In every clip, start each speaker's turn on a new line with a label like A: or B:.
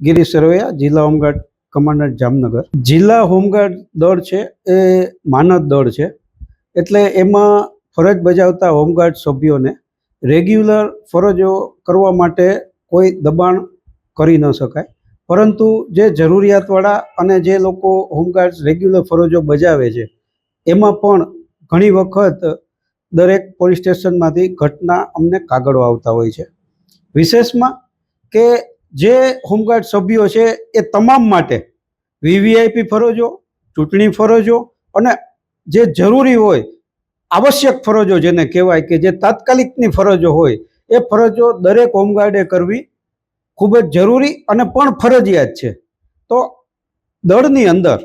A: ગિરીશ સરવૈયા, જિલ્લા home guard commandant Jamnagar. જિલ્લા home guard દળ છે એ માનદ દળ છે, એટલે એમાં ફરજ બજાવતા હોમગાર્ડ સભ્યોને રેગ્યુલર ફરજો કરવા માટે કોઈ દબાણ કરી ન શકાય, પરંતુ જે જરૂરિયાતવાળા અને જે લોકો હોમગાર્ડ રેગ્યુલર ફરજો બજાવે છે એમાં પણ ઘણી વખત દરેક પોલીસ સ્ટેશનમાંથી ઘટના અમને કાગળો આવતા હોય છે। વિશેષમાં કે જે હોમગાર્ડ સભ્યો છે એ તમામ માટે વીવીઆઈપી ફરજો, ચૂંટણી ફરજો અને જે જરૂરી હોય આવશ્યક ફરજો જેને કહેવાય કે જે તાત્કાલિકની ફરજો હોય એ ફરજો દરેક હોમગાર્ડે કરવી ખૂબ જ જરૂરી અને પણ ફરજિયાત છે। તો દળની અંદર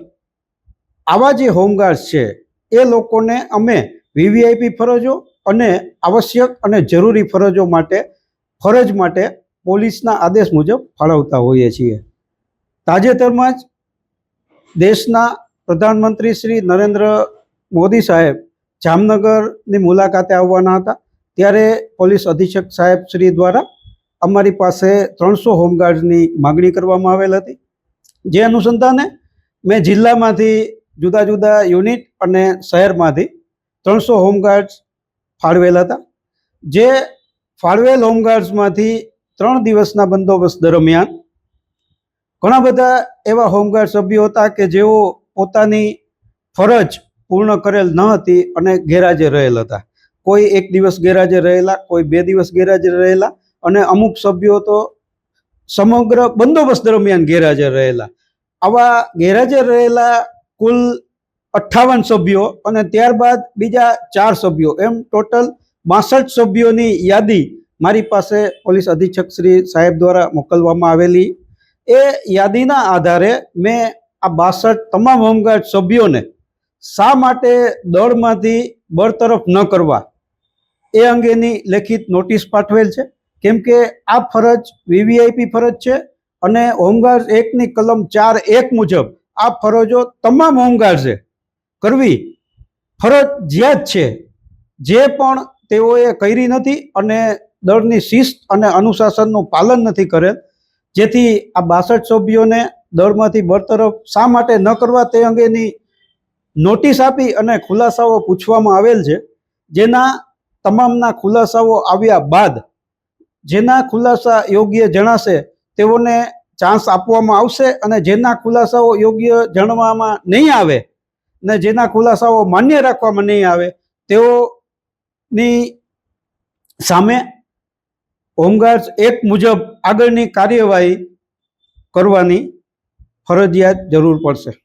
A: આવા જે હોમગાર્ડ્સ છે એ લોકોને અમે વીવીઆઈપી ફરજો અને આવશ્યક અને જરૂરી ફરજો માટે ફરજ માટે પોલીસના આદેશ મુજબ ફાળવતા હોઈએ છીએ। તાજેતરમાં જ દેશના પ્રધાનમંત્રી શ્રી નરેન્દ્ર મોદી સાહેબ જામનગરની મુલાકાતે આવવાના હતા, ત્યારે પોલીસ અધિક્ષક સાહેબ શ્રી દ્વારા અમારી પાસે 300 હોમગાર્ડની માગણી કરવામાં આવેલ હતી। જે અનુસંધાને મેં જિલ્લામાંથી જુદા જુદા યુનિટ અને શહેરમાંથી 300 હોમગાર્ડ્સ ફાળવેલ હતા। જે ફાળવેલ હોમગાર્ડ્સમાંથી 3 દિવસના બંદોબસ્ત દરમિયાન ઘણા બધા એવા હોમગાર્ડ સભ્યો હતા કે જેઓ પોતાની ફરજ પૂર્ણ કરેલ ન હતી અને ગેરહાજર રહેલ હતા। કોઈ 1 દિવસ ગેરહાજર રહેલા, કોઈ 2 દિવસ ગેરહાજર રહેલા અને અમુક સભ્યો તો સમગ્ર બંદોબસ્ત દરમિયાન ગેરહાજર રહેલા। આવા ગેરહાજર રહેલા કુલ 58 સભ્યો અને ત્યારબાદ બીજા 4 સભ્યો, એમ ટોટલ 62 સભ્યોની યાદી મારી પાસે પોલીસ અધિક્ષક શ્રી સાહેબ દ્વારા મોકલવામાં આવેલી। એ યાદીના આધારે મેં આ 62 તમામ હોમગાર્ડ સભ્યોને શા માટે દળમાંથી બરતરફ ન કરવા એ અંગેની લેખિત નોટિસ પાઠવેલ છે, કેમ કે આ ફરજ વીવીઆઈપી ફરજ છે અને હોમગાર્ડ એક્ટની કલમ 4(1) મુજબ આ ફરજો તમામ હોમગાર્ડ્સે કરવી ફરજિયાત છે, જે પણ તેઓએ કરી નથી અને દળની શિસ્ત અને અનુશાસનનું પાલન નથી કરેલ, જેથી આ 62 સભ્યોને દળમાંથી બરતરફ શા માટે ન કરવા તે અંગેની નોટિસ આપી અને ખુલાસાઓ પૂછવામાં આવેલ છે। જેના તમામના ખુલાસાઓ આવ્યા બાદ જેના ખુલાસા યોગ્ય જણાશે તેઓને ચાન્સ આપવામાં આવશે અને જેના ખુલાસાઓ યોગ્ય જણવામાં નહીં આવે ને જેના ખુલાસાઓ માન્ય રાખવામાં નહીં આવે તેઓની સામે હોમગાર્ડ્સ એક્ટ મુજબ આગળની કાર્યવાહી કરવાની ફરજિયાત જરૂર પડશે।